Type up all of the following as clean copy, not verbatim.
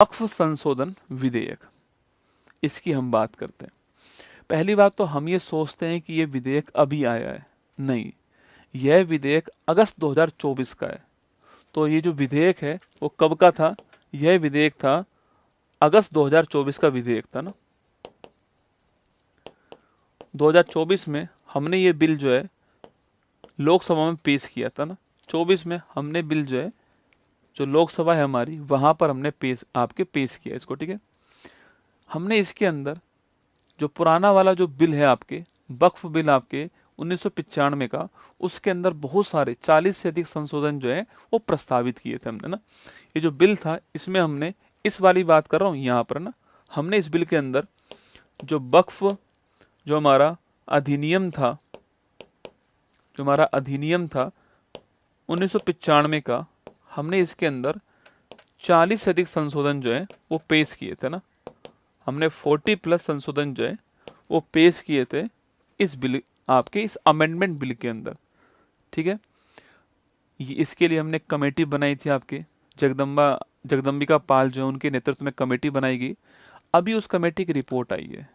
वक्फ संशोधन विधेयक, इसकी हम बात करते हैं। पहली बात तो हम ये सोचते हैं कि ये विधेयक अभी आया है, नहीं, यह विधेयक अगस्त 2024 का है। तो ये जो विधेयक है वो कब का था? यह विधेयक था अगस्त 2024 का विधेयक था ना। 2024 में हमने ये बिल जो है लोकसभा में पेश किया था ना। 24 में हमने बिल जो है, जो लोकसभा है हमारी, वहां पर हमने पेश किया इसको, ठीक है। हमने इसके अंदर जो पुराना वाला जो बिल है आपके, वक्फ बिल आपके 1995 का, उसके अंदर बहुत सारे 40 से अधिक संशोधन जो है वो प्रस्तावित किए थे हमने ना। ये जो बिल था इसमें हमने, इस वाली बात कर रहा हूँ यहाँ पर ना, हमने इस बिल के अंदर जो वक्फ, जो हमारा अधिनियम था, जो हमारा अधिनियम था 1995 का, हमने इसके अंदर 40 से अधिक संशोधन जो है वो पेश किए थे ना। हमने 40+ संशोधन जो है वो पेश किए थे इस बिल, आपके इस अमेंडमेंट बिल के अंदर, ठीक है। इसके लिए हमने कमेटी बनाई थी आपके, जगदम्बिका पाल जो है उनके नेतृत्व में कमेटी बनाई गई। अभी उस कमेटी की रिपोर्ट आई है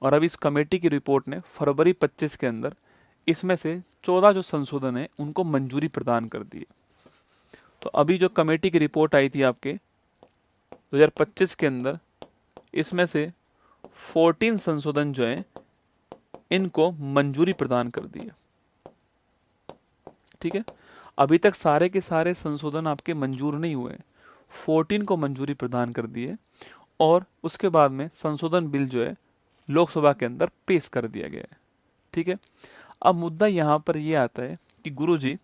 और अभी इस कमेटी की रिपोर्ट ने फरवरी 25 के अंदर इसमें से 14 जो संशोधन है उनको मंजूरी प्रदान कर दी है। तो अभी जो कमेटी की रिपोर्ट आई थी आपके 2025 के अंदर, इसमें से 14 संशोधन जो है इनको मंजूरी प्रदान कर दी है, ठीक है। अभी तक सारे के सारे संशोधन आपके मंजूर नहीं हुए, 14 को मंजूरी प्रदान कर दी है और उसके बाद में संशोधन बिल जो है लोकसभा के अंदर पेश कर दिया गया है, ठीक है। अब मुद्दा यहाँ पर यह आता है कि गुरुजी,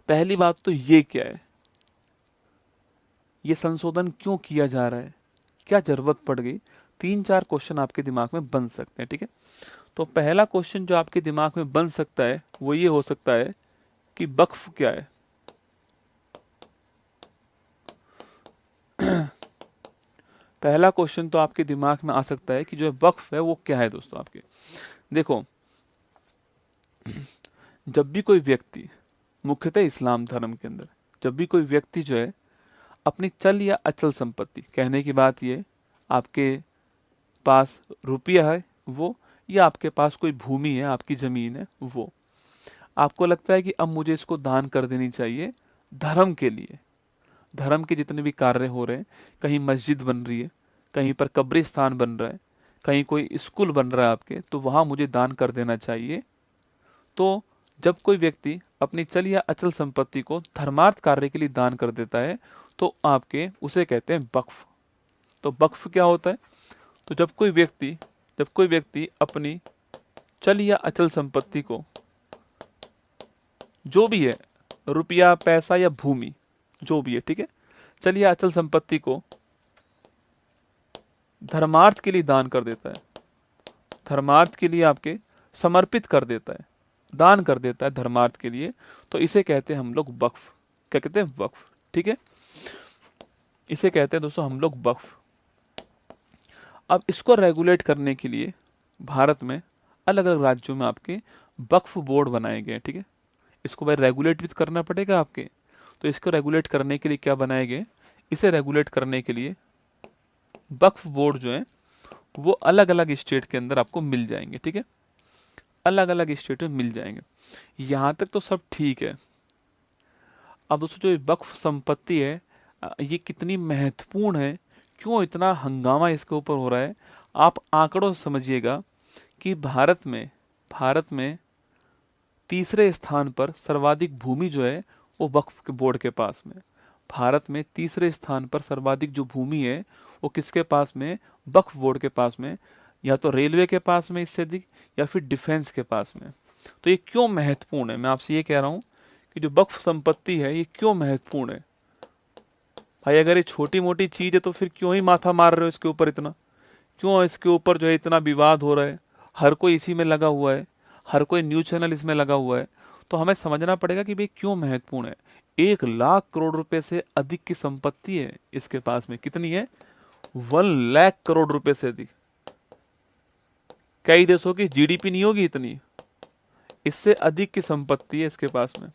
पहली बात तो ये क्या है, ये संशोधन क्यों किया जा रहा है, क्या जरूरत पड़ गई? 3-4 क्वेश्चन आपके दिमाग में बन सकते हैं, ठीक है। तो पहला क्वेश्चन जो आपके दिमाग में बन सकता है वो ये हो सकता है कि वक्फ क्या है। पहला क्वेश्चन तो आपके दिमाग में आ सकता है कि जो वक्फ है वो क्या है। दोस्तों आपके देखो, जब भी कोई व्यक्ति, मुख्यतः इस्लाम धर्म के अंदर, जब भी कोई व्यक्ति जो है अपनी चल या अचल संपत्ति, कहने की बात ये, आपके पास रुपया है वो, या आपके पास कोई भूमि है, आपकी जमीन है वो, आपको लगता है कि अब मुझे इसको दान कर देनी चाहिए धर्म के लिए। धर्म के जितने भी कार्य हो रहे हैं, कहीं मस्जिद बन रही है, कहीं पर कब्रिस्तान बन रहा है, कहीं कोई स्कूल बन रहा है आपके, तो वहां मुझे दान कर देना चाहिए। तो जब कोई व्यक्ति अपनी चल या अचल संपत्ति को धर्मार्थ कार्य के लिए दान कर देता है तो आपके उसे कहते हैं वक्फ। तो वक्फ क्या होता है? तो जब कोई व्यक्ति अपनी चल या अचल संपत्ति को, जो भी है, रुपया, पैसा या भूमि, जो भी है, ठीक है, चल या अचल संपत्ति को धर्मार्थ के लिए दान कर देता है, धर्मार्थ के लिए आपके समर्पित कर देता है, दान कर देता है धर्मार्थ के लिए, तो इसे कहते हैं हम लोग वक्फ। क्या कहते हैं? वक्फ, ठीक है। इसे कहते हैं दोस्तों हम लोग वक्फ। अब इसको रेगुलेट करने के लिए भारत में अलग अलग राज्यों में आपके वक्फ बोर्ड बनाए गए, ठीक है। इसको भाई रेगुलेट भी करना पड़ेगा आपके, तो इसको रेगुलेट करने के लिए क्या बनाए गए? इसे रेगुलेट करने के लिए वक्फ बोर्ड जो है वो अलग अलग स्टेट के अंदर आपको मिल जाएंगे, ठीक है, अलग अलग स्टेट में मिल जाएंगे। यहाँ तक तो सब ठीक है। अब दोस्तों जो वक्फ संपत्ति है, ये कितनी महत्वपूर्ण है, क्यों इतना हंगामा इसके ऊपर हो रहा है, आप आंकड़ों से समझिएगा कि भारत में तीसरे स्थान पर सर्वाधिक भूमि जो है वो वक्फ के बोर्ड के पास में। भारत में तीसरे स्थान पर सर्वाधिक जो भूमि है वो किसके पास में? वक्फ बोर्ड के पास में, या तो रेलवे के पास में इससे अधिक, या फिर डिफेंस के पास में। तो ये क्यों महत्वपूर्ण है, मैं आपसे ये कह रहा हूँ कि जो वक्फ संपत्ति है ये क्यों महत्वपूर्ण है। भाई अगर ये छोटी मोटी चीज है तो फिर क्यों ही माथा मार रहे हो इसके ऊपर इतना, क्यों इसके ऊपर जो है इतना विवाद हो रहा है, हर कोई इसी में लगा हुआ है, हर कोई न्यूज चैनल इसमें लगा हुआ है। तो हमें समझना पड़ेगा कि भाई क्यों महत्वपूर्ण है। 1 लाख करोड़ रुपए से अधिक की संपत्ति है इसके पास में। कितनी है? 1 लाख करोड़ रुपए से अधिक। कई देशों की जीडीपी नहीं होगी इतनी, इससे अधिक की संपत्ति है इसके पास में।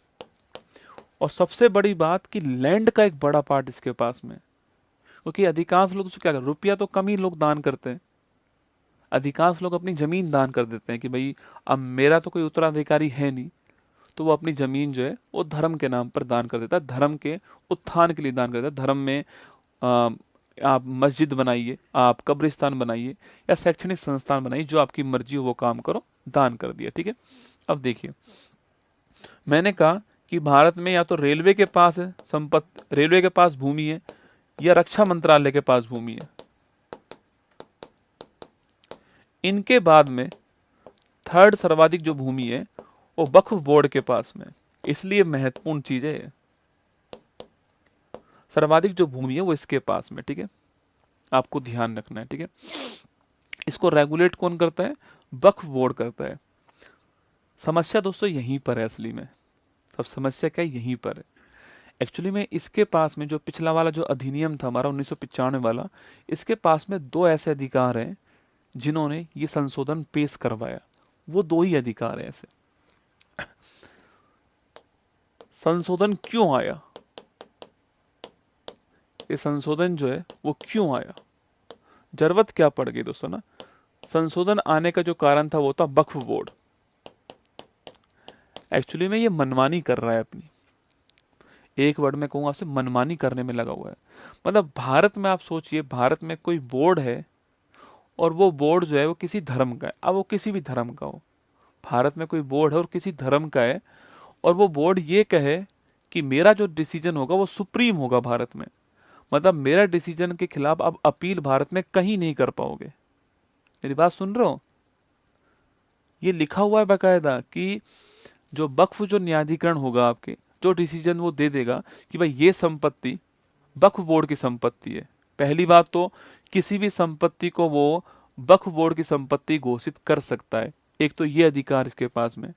और सबसे बड़ी बात कि लैंड का एक बड़ा पार्ट इसके पास में, क्योंकि अधिकांश लोग उसको क्या कर, रुपया तो कम ही लोग दान करते हैं, अधिकांश लोग अपनी जमीन दान कर देते हैं कि भाई अब मेरा तो कोई उत्तराधिकारी है नहीं, तो वो अपनी जमीन जो है वो धर्म के नाम पर दान कर देता है, धर्म के उत्थान के लिए दान कर देता है। धर्म में आ, आप मस्जिद बनाइए, आप कब्रिस्तान बनाइए, या शैक्षणिक संस्थान बनाइए, जो आपकी मर्जी हो वो काम करो, दान कर दिया, ठीक है। अब देखिए, मैंने कहा कि भारत में या तो रेलवे के पास है संपत्ति, रेलवे के पास भूमि है, या रक्षा मंत्रालय के पास भूमि है। इनके बाद में थर्ड सर्वाधिक जो भूमि है वो वक्फ बोर्ड के पास में, इसलिए महत्वपूर्ण चीज है, सर्वाधिक जो भूमि है वो इसके पास में, ठीक है, आपको ध्यान रखना है, ठीक है। इसको रेगुलेट कौन करता है, वक्फ बोर्ड करता है। समस्या दोस्तों यहीं पर है असली में, अब समस्या क्या है, यहीं पर है एक्चुअली में। इसके पास में जो पिछला वाला जो अधिनियम था हमारा 1995 वाला, इसके पास में दो ऐसे अधिकार हैं जिन्होंने ये संशोधन पेश करवाया, वो दो ही अधिकार हैं ऐसे। संशोधन क्यों आया, ये संशोधन जो है वो क्यों आया, जरूरत क्या पड़ गई दोस्तों ना। संशोधन आने का जो कारण था वो था वक्फ बोर्ड। एक्चुअली में ये मनमानी कर रहा है अपनी, एक वर्ड में कहूंगा आपसे, मनमानी करने में लगा हुआ है। मतलब भारत में आप सोचिए, भारत में कोई बोर्ड है और वो बोर्ड जो है वो किसी धर्म का है, अब वो किसी भी धर्म का हो, भारत में कोई बोर्ड है और किसी धर्म का है, और वो बोर्ड ये कहे कि मेरा जो डिसीजन होगा वो सुप्रीम होगा भारत में, मतलब मेरा डिसीजन के खिलाफ आप अपील भारत में कहीं नहीं कर पाओगे। मेरी बात सुन रहे हो, ये लिखा हुआ है बाकायदा कि जो वक्फ जो न्यायाधिकरण होगा आपके, जो डिसीजन वो दे देगा कि भाई ये संपत्ति वक्फ बोर्ड की संपत्ति है। पहली बात तो किसी भी संपत्ति को वो वक्फ बोर्ड की संपत्ति घोषित कर सकता है, एक तो ये अधिकार इसके पास में,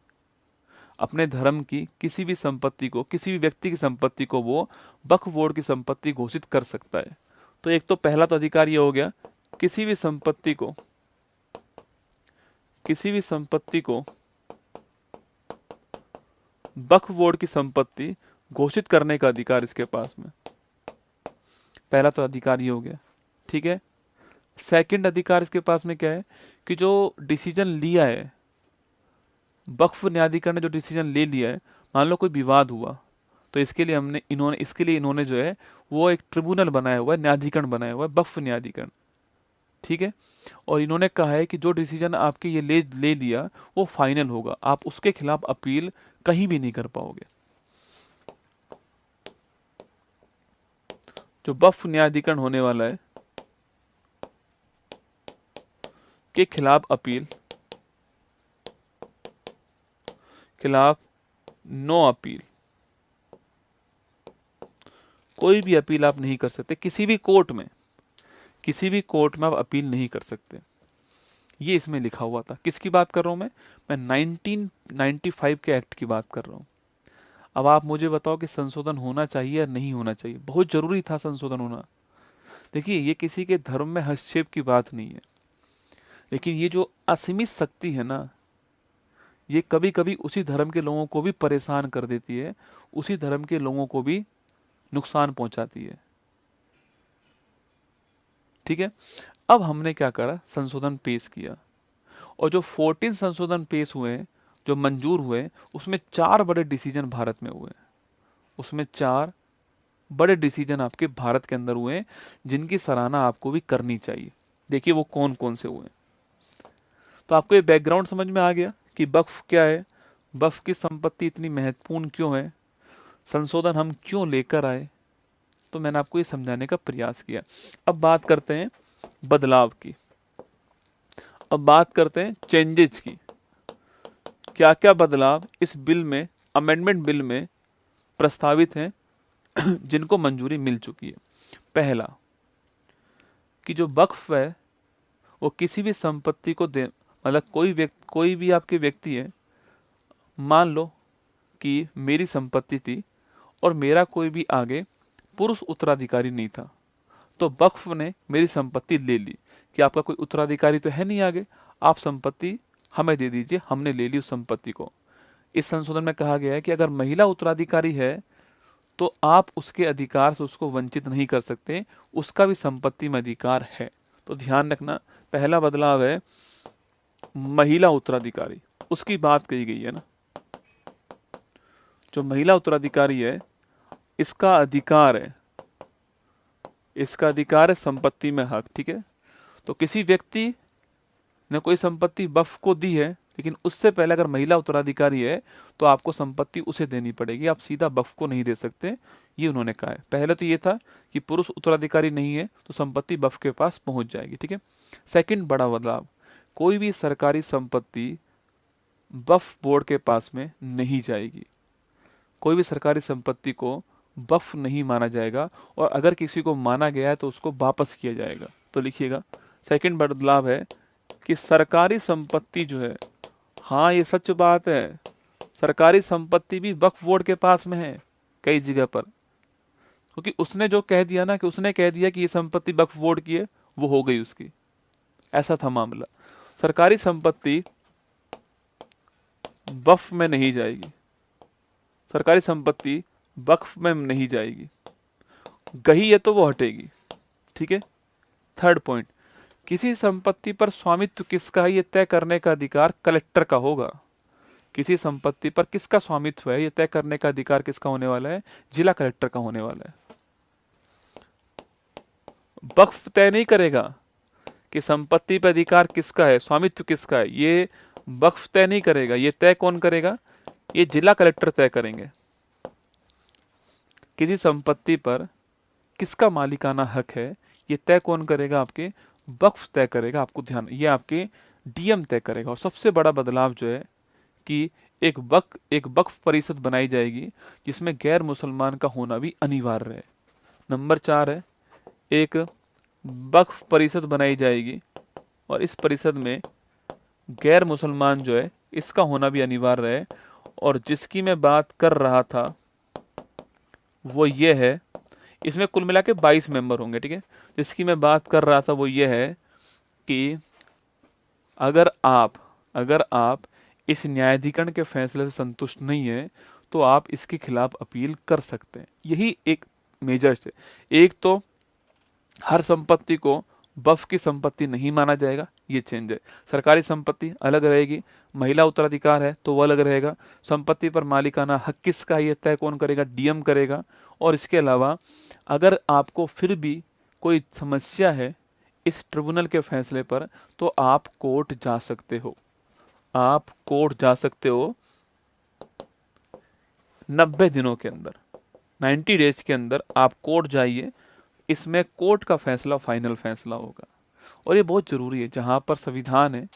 अपने धर्म की किसी भी संपत्ति को, किसी भी व्यक्ति की संपत्ति को वो वक्फ बोर्ड की संपत्ति घोषित कर सकता है। तो एक तो पहला तो अधिकार ये हो गया, किसी भी संपत्ति को, किसी भी संपत्ति को वक्फ बोर्ड की संपत्ति घोषित करने का अधिकार इसके पास में, पहला तो अधिकार ये हो गया, ठीक है। सेकंड अधिकार इसके पास में क्या है कि जो डिसीजन लिया है, वक्फ न्यायाधिकरण ने जो डिसीजन ले लिया है, मान लो कोई विवाद हुआ, तो इसके लिए इन्होंने जो है वो एक ट्रिब्यूनल बनाया हुआ है, न्यायाधिकरण बनाया हुआ है, वक्फ न्यायाधिकरण, ठीक है। और इन्होंने कहा है कि जो डिसीजन आपके ये ले लिया वो फाइनल होगा, आप उसके खिलाफ अपील कहीं भी नहीं कर पाओगे। जो वक्फ न्यायाधिकरण होने वाला है के खिलाफ अपील, खिलाफ नो अपील, कोई भी अपील आप नहीं कर सकते किसी भी कोर्ट में, किसी भी कोर्ट में आप अपील नहीं कर सकते। ये इसमें लिखा हुआ था। किसकी बात कर रहा हूं मैं 1995 के एक्ट की बात कर रहा हूं। अब आप मुझे बताओ कि संशोधन होना चाहिए या नहीं होना चाहिए, बहुत जरूरी था संशोधन होना। देखिए, ये किसी के धर्म में हस्तक्षेप की बात नहीं है, लेकिन ये जो असीमित शक्ति है ना, ये कभी कभी उसी धर्म के लोगों को भी परेशान कर देती है, उसी धर्म के लोगों को भी नुकसान पहुंचाती है, ठीक है। अब हमने क्या करा, संशोधन पेश किया, और जो 14 संशोधन पेश हुए, जो मंजूर हुए, उसमें 4 बड़े डिसीजन भारत में हुए, उसमें 4 बड़े डिसीजन आपके भारत के अंदर हुए, जिनकी सराहना आपको भी करनी चाहिए। देखिए वो कौन कौन से हुए। तो आपको ये बैकग्राउंड समझ में आ गया कि वक्फ क्या है, वक्फ की संपत्ति इतनी महत्वपूर्ण क्यों है, संशोधन हम क्यों लेकर आए, तो मैंने आपको ये समझाने का प्रयास किया। अब बात करते हैं बदलाव की, अब बात करते हैं चेंजेस की। क्या क्या बदलाव इस बिल में, अमेंडमेंट बिल में प्रस्तावित हैं जिनको मंजूरी मिल चुकी है। पहला, कि जो वक्फ है वो किसी भी संपत्ति को दे, मतलब कोई भी आपके व्यक्ति है, मान लो कि मेरी संपत्ति थी और मेरा कोई भी आगे पुरुष उत्तराधिकारी नहीं था, तो वक्फ ने मेरी संपत्ति ले ली कि आपका कोई उत्तराधिकारी तो है नहीं आगे, आप संपत्ति हमें दे दीजिए, हमने ले ली उस संपत्ति को। इस संशोधन में कहा गया है कि अगर महिला उत्तराधिकारी है तो आप उसके अधिकार से उसको वंचित नहीं कर सकते, उसका भी संपत्ति में अधिकार है। तो ध्यान रखना, पहला बदलाव है महिला उत्तराधिकारी, उसकी बात कही गई है ना। जो महिला उत्तराधिकारी है, इसका अधिकार है, इसका अधिकार है संपत्ति में हक, ठीक है। तो किसी व्यक्ति ने कोई संपत्ति वक्फ को दी है, लेकिन उससे पहले अगर महिला उत्तराधिकारी है तो आपको संपत्ति उसे देनी पड़ेगी, आप सीधा वक्फ को नहीं दे सकते, ये उन्होंने कहा है। पहले तो ये था कि पुरुष उत्तराधिकारी नहीं है तो संपत्ति वक्फ के पास पहुंच जाएगी, ठीक है। सेकंड बड़ा बदलाव, कोई भी सरकारी संपत्ति वक्फ बोर्ड के पास में नहीं जाएगी, कोई भी सरकारी संपत्ति को वक्फ नहीं माना जाएगा, और अगर किसी को माना गया है तो उसको वापस किया जाएगा। तो लिखिएगा, सेकंड बदलाव है कि सरकारी संपत्ति जो है, हाँ ये सच बात है, सरकारी संपत्ति भी वक्फ बोर्ड के पास में है कई जगह पर, क्योंकि उसने जो कह दिया ना, कि उसने कह दिया कि ये संपत्ति वक्फ बोर्ड की है, वो हो गई उसकी, ऐसा था मामला। सरकारी संपत्ति वक्फ में नहीं जाएगी, सरकारी संपत्ति वक्फ में नहीं जाएगी, गई है तो वो हटेगी, ठीक है। थर्ड पॉइंट, किसी संपत्ति पर स्वामित्व किसका है ये तय करने का अधिकार कलेक्टर का होगा। किसी संपत्ति पर किसका स्वामित्व है ये तय करने का अधिकार किसका होने वाला है, जिला कलेक्टर का होने वाला है। वक्फ तय नहीं करेगा कि संपत्ति पर अधिकार किसका है, स्वामित्व किसका है, ये वक्फ तय नहीं करेगा, ये तय कौन करेगा, ये जिला कलेक्टर तय करेंगे। किसी संपत्ति पर किसका मालिकाना हक है ये तय कौन करेगा, आपके वक्फ तय करेगा। आपको ध्यान, ये आपके डीएम तय करेगा। और सबसे बड़ा बदलाव जो है कि एक वक्फ परिषद बनाई जाएगी जिसमें गैर मुसलमान का होना भी अनिवार्य है। नंबर 4 है, एक वक्फ परिषद बनाई जाएगी और इस परिषद में गैर मुसलमान जो है इसका होना भी अनिवार्य है। और जिसकी मैं बात कर रहा था वो ये है, इसमें कुल मिला के 22 मेंबर होंगे, ठीक है। जिसकी मैं बात कर रहा था वो ये है कि अगर आप इस न्यायाधिकरण के फैसले से संतुष्ट नहीं है तो आप इसके खिलाफ अपील कर सकते हैं। यही एक मेजर है। एक तो हर संपत्ति को वक्फ की संपत्ति नहीं माना जाएगा, ये चेंज है। सरकारी संपत्ति अलग रहेगी, महिला उत्तराधिकार है तो वो अलग रहेगा। संपत्ति पर मालिकाना हक किसका है ये तय कौन करेगा, डीएम करेगा। और इसके अलावा अगर आपको फिर भी कोई समस्या है इस ट्रिब्यूनल के फैसले पर तो आप कोर्ट जा सकते हो, आप कोर्ट जा सकते हो 90 दिनों के अंदर, 90 डेज के अंदर आप कोर्ट जाइए। इसमें कोर्ट का फैसला फाइनल फैसला होगा। और ये बहुत जरूरी है, जहां पर संविधान है,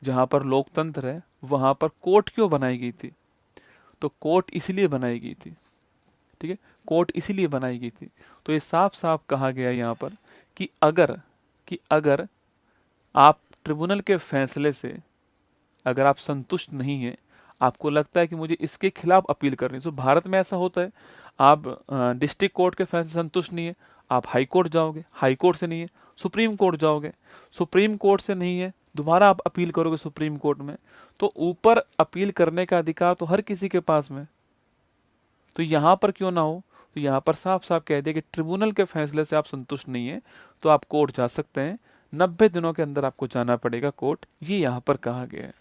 जहां पर लोकतंत्र है, वहां पर कोर्ट क्यों बनाई गई थी, तो कोर्ट इसलिए बनाई गई थी, ठीक है, कोर्ट इसीलिए बनाई गई थी। तो ये साफ साफ कहा गया है यहाँ पर कि अगर आप ट्रिब्यूनल के फैसले से अगर आप संतुष्ट नहीं है, आपको लगता है कि मुझे इसके खिलाफ अपील करनी है। तो भारत में ऐसा होता है, आप डिस्ट्रिक्ट कोर्ट के फैसले से संतुष्ट नहीं है, आप हाई कोर्ट जाओगे, हाई कोर्ट से नहीं है सुप्रीम कोर्ट जाओगे, सुप्रीम कोर्ट से नहीं है दोबारा आप अपील करोगे सुप्रीम कोर्ट में। तो ऊपर अपील करने का अधिकार तो हर किसी के पास में, तो यहाँ पर क्यों ना हो। तो यहाँ पर साफ साफ कह दिया कि ट्रिब्यूनल के फैसले से आप संतुष्ट नहीं है तो आप कोर्ट जा सकते हैं, 90 दिनों के अंदर आपको जाना पड़ेगा कोर्ट, ये यहाँ पर कहा गया है।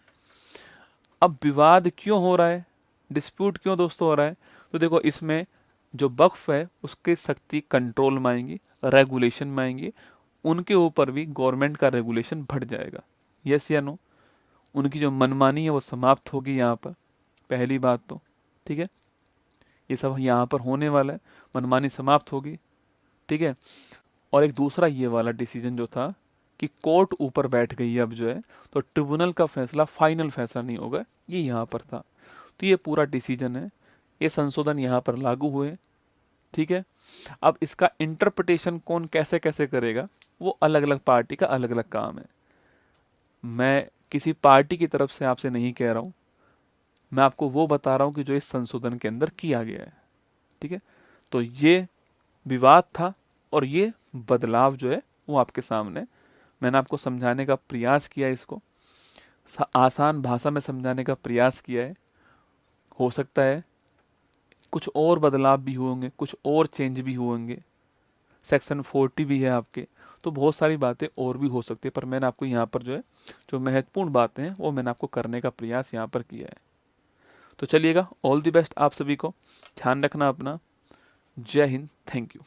अब विवाद क्यों हो रहा है, डिस्प्यूट क्यों दोस्तों हो रहा है, तो देखो इसमें जो वक्फ है उसकी शक्ति कंट्रोल में आएंगी, रेगुलेशन में आएंगी, उनके ऊपर भी गवर्नमेंट का रेगुलेशन बढ़ जाएगा। यस या नो, उनकी जो मनमानी है वो समाप्त होगी यहाँ पर, पहली बात तो, ठीक है, ये सब यहाँ पर होने वाला है, मनमानी समाप्त होगी, ठीक है। और एक दूसरा ये वाला डिसीजन जो था कि कोर्ट ऊपर बैठ गई है अब जो है, तो ट्रिब्यूनल का फैसला फाइनल फैसला नहीं होगा, ये यहाँ पर था। तो ये पूरा डिसीजन है, ये संशोधन यहाँ पर लागू हुए, ठीक है। अब इसका इंटरप्रिटेशन कौन कैसे कैसे करेगा वो अलग अलग पार्टी का अलग अलग काम है। मैं किसी पार्टी की तरफ से आपसे नहीं कह रहा हूँ, मैं आपको वो बता रहा हूँ कि जो इस संशोधन के अंदर किया गया है, ठीक है। तो ये विवाद था और ये बदलाव जो है वो आपके सामने, मैंने आपको समझाने का प्रयास किया है, इसको आसान भाषा में समझाने का प्रयास किया है। हो सकता है कुछ और बदलाव भी होंगे, कुछ और चेंज भी होंगे, सेक्शन 40 भी है आपके, तो बहुत सारी बातें और भी हो सकती है, पर मैंने आपको यहाँ पर जो है जो महत्वपूर्ण बातें हैं वो मैंने आपको करने का प्रयास यहाँ पर किया है। तो चलिएगा, ऑल द बेस्ट आप सभी को, ध्यान रखना अपना। जय हिंद, थैंक यू।